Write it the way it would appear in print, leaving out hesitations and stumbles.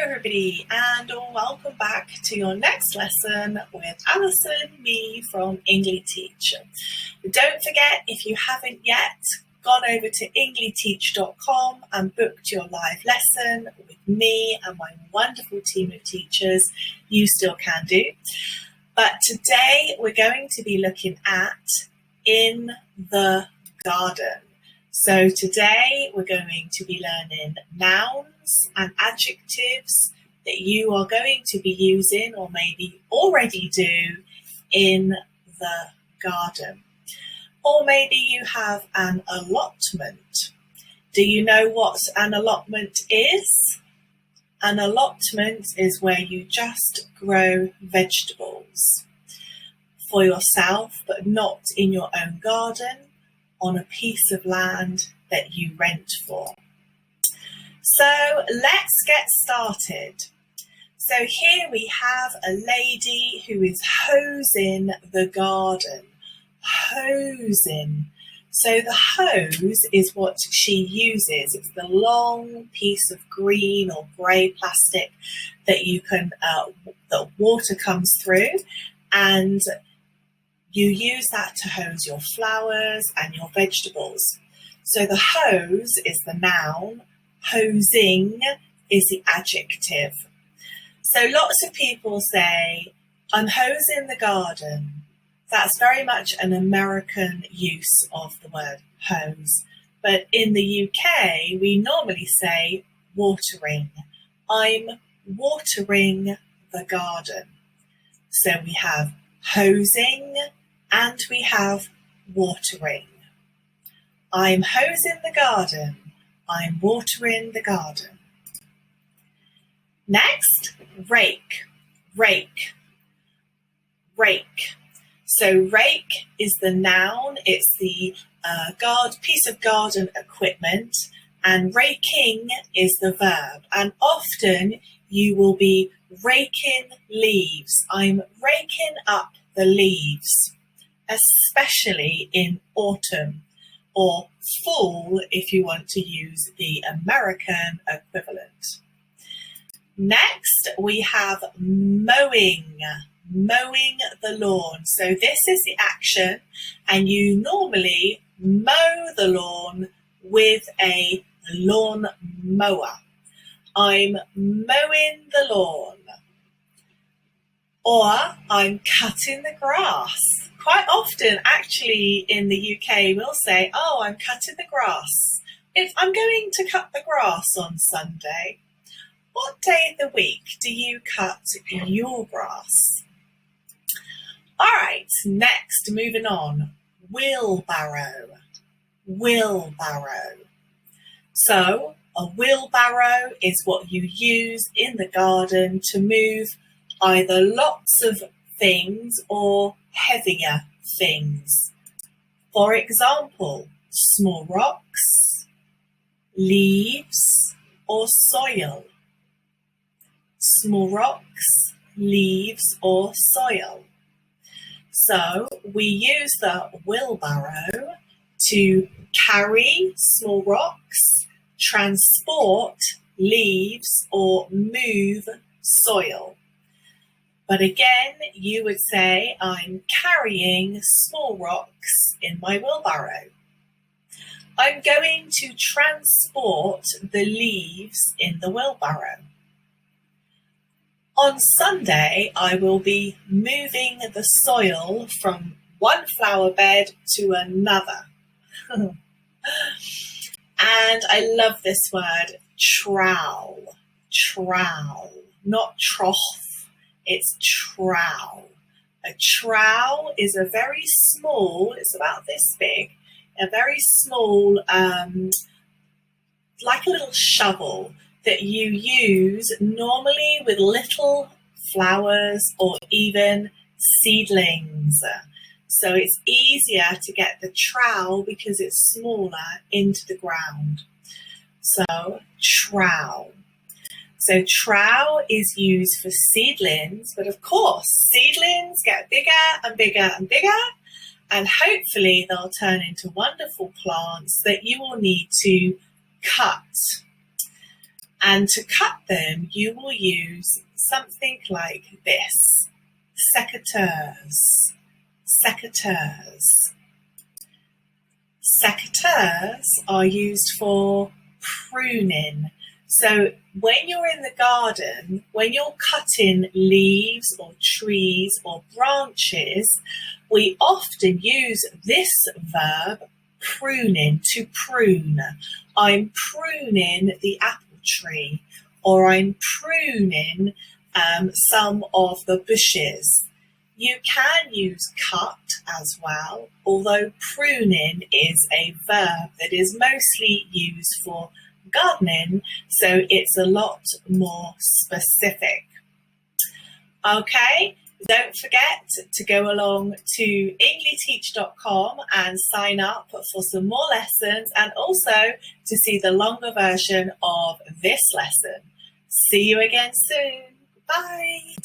everybody, and welcome back to your next lesson with Alison, me from Engli-teach. Don't forget, if you haven't yet, gone over to Engli-teach.com and booked your live lesson with me and my wonderful team of teachers, you still can do. But today we're going to be looking at in the garden. So today we're going to be learning nouns and adjectives that you are going to be using or maybe already do in the garden. Or maybe you have an allotment. Do you know what an allotment is? An allotment is where you just grow vegetables for yourself, but not in your own garden, on a piece of land that you rent for. So let's get started. So here we have a lady who is hosing the garden. Hosing. So the hose is what she uses. It's the long piece of green or grey plastic that you can, that water comes through, and you use that to hose your flowers and your vegetables. So the hose is the noun, hosing is the adjective. So lots of people say, I'm hosing the garden. That's very much an American use of the word hose. But in the UK, we normally say watering. I'm watering the garden. So we have hosing and we have watering. I'm hosing the garden. I'm watering the garden. Next, rake, rake, rake. So rake is the noun. It's the piece of garden equipment, and raking is the verb. And often you will be raking leaves. I'm raking up the leaves, especially in autumn or fall if you want to use the American equivalent. Next, we have mowing, mowing the lawn. So this is the action, and you normally mow the lawn with a lawn mower. I'm mowing the lawn. Or I'm cutting the grass. Quite often, actually, in the UK, we'll say, oh, I'm cutting the grass. If I'm going to cut the grass on Sunday, what day of the week do you cut your grass? All right, next, moving on, wheelbarrow, wheelbarrow. So a wheelbarrow is what you use in the garden to move either lots of things or heavier things. For example, small rocks, leaves, or soil. Small rocks, leaves, or soil. So we use the wheelbarrow to carry small rocks, transport leaves, or move soil. But again, you would say, I'm carrying small rocks in my wheelbarrow. I'm going to transport the leaves in the wheelbarrow. On Sunday, I will be moving the soil from one flower bed to another. And I love this word, trowel, trowel, not trough. It's trowel. A trowel is a very small, it's about this big, a very small, like a little shovel that you use normally with little flowers or even seedlings. So it's easier to get the trowel because it's smaller into the ground. So trowel. So trowel is used for seedlings, but of course, seedlings get bigger and bigger and bigger, and hopefully they'll turn into wonderful plants that you will need to cut. And to cut them, you will use something like this. Secateurs. Secateurs. Secateurs are used for pruning. So when you're in the garden, when you're cutting leaves or trees or branches, we often use this verb, pruning, to prune. I'm pruning the apple tree, or I'm pruning some of the bushes. You can use cut as well, although pruning is a verb that is mostly used for gardening, so it's a lot more specific. Okay, don't forget to go along to Engli-teach.com and sign up for some more lessons, and also to see the longer version of this lesson. See you again soon. Bye.